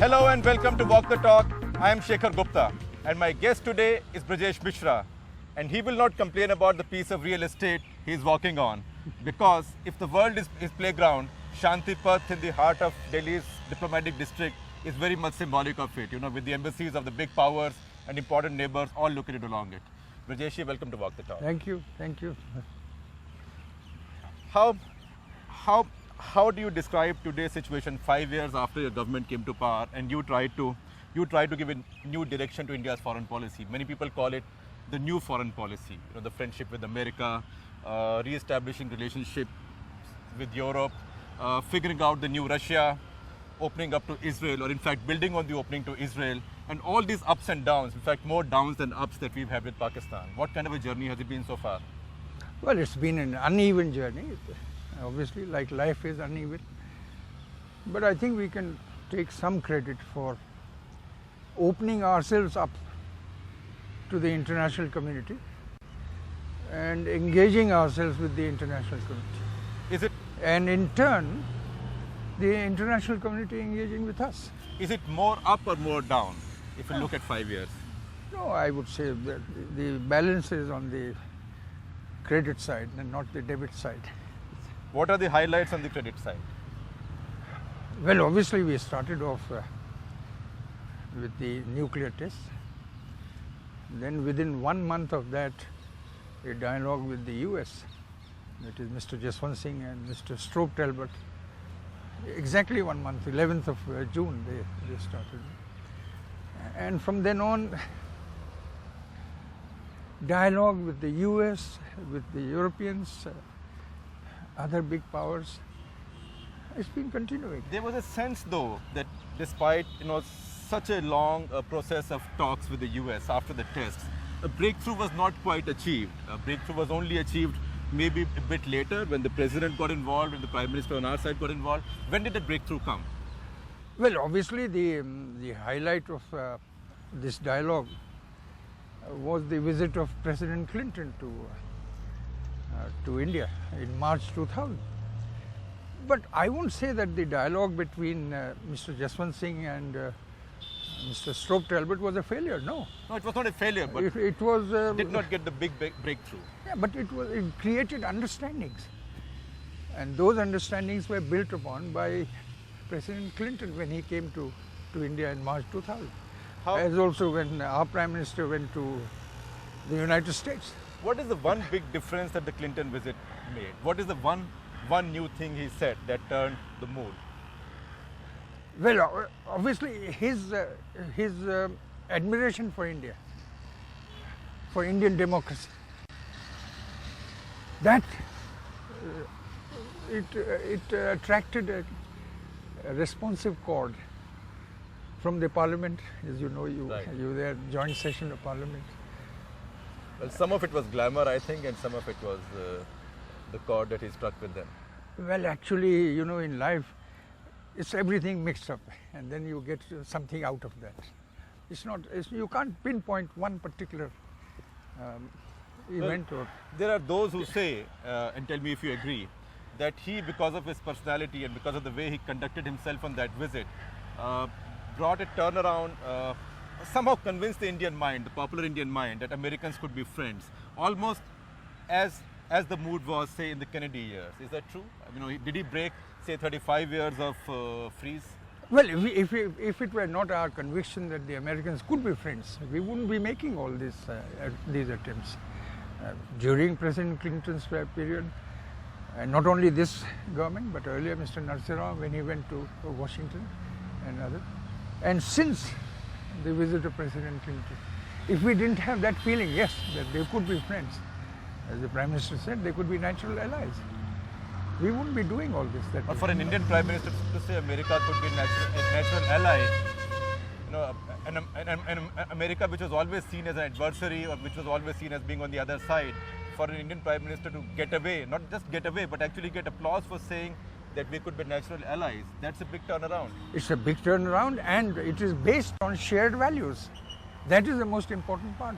Hello and welcome to Walk the Talk. I am Shekhar Gupta and my guest today is Brajesh Mishra, and he will not complain about the piece of real estate he is walking on, because if the world is his playground, Shanti Path in the heart of Delhi's diplomatic district is very much symbolic of it, with the embassies of the big powers and important neighbors all located along it. Brajesh, welcome to Walk the Talk. Thank you, thank you. How do you describe today's situation 5 years after your government came to power and you try to give a new direction to India's foreign policy? Many people call it the new foreign policy. The friendship with America, re-establishing relationships with Europe, figuring out the new Russia, opening up to Israel, or in fact building on the opening to Israel, and all these ups and downs, in fact more downs than ups that we've had with Pakistan. What kind of a journey has it been so far? Well, it's been an uneven journey. Obviously, like life is uneven. But I think we can take some credit for opening ourselves up to the international community and engaging ourselves with the international community. And in turn, the international community engaging with us. Is it more up or more down if you look at 5 years? No, I would say that the balance is on the credit side and not the debit side. What are the highlights on the credit side? Well, obviously we started off with the nuclear tests. Then within 1 month of that, a dialogue with the US, that is Mr. Jaswant Singh and Mr. Stroop Talbot. Exactly 1 month, 11th of June they started. And from then on, dialogue with the US, with the Europeans, other big powers, it's been continuing. There was a sense though that despite such a long process of talks with the US after the tests, a breakthrough was not quite achieved. A breakthrough was only achieved maybe a bit later when the president got involved and the prime minister on our side got involved. When did the breakthrough come? Well, obviously the highlight of this dialogue was the visit of President Clinton to India in March 2000. But I won't say that the dialogue between Mr. Jaswant Singh and Mr. Stroop Talbot was a failure. No, it was not a failure, but it was did not get the big breakthrough. Yeah, but it created understandings, and those understandings were built upon by President Clinton when he came to India in March 2000. As also when our Prime Minister went to the United States. What is the one big difference that the Clinton visit made? What is the one new thing he said that turned the mood? Well, obviously his admiration for India, for Indian democracy, that it attracted a responsive chord from the Parliament. As you know, you were there, joint session of Parliament. Well, some of it was glamour, I think, and some of it was the chord that he struck with them. Well, actually, in life, it's everything mixed up, and then you get something out of that. You can't pinpoint one particular event. Well, there are those who say, and tell me if you agree, that he, because of his personality and because of the way he conducted himself on that visit, brought a turnaround, somehow convinced the Indian mind, the popular Indian mind, that Americans could be friends, almost as the mood was, say, in the Kennedy years. Is that true? Did he break, say, 35 years of freeze? Well, if it were not our conviction that the Americans could be friends, we wouldn't be making all these attempts. During President Clinton's period, and not only this government, but earlier Mr. Narsiraw when he went to Washington and others, and since the visit of President Clinton, if we didn't have that feeling, yes, that they could be friends, as the Prime Minister said, they could be natural allies, we wouldn't be doing all this. But for an Indian Prime Minister to say America could be a natural ally, an America which was always seen as an adversary or which was always seen as being on the other side, for an Indian Prime Minister to get away, not just get away, but actually get applause for saying that we could be natural allies, that's a big turnaround. It's a big turnaround, and it is based on shared values. That is the most important part.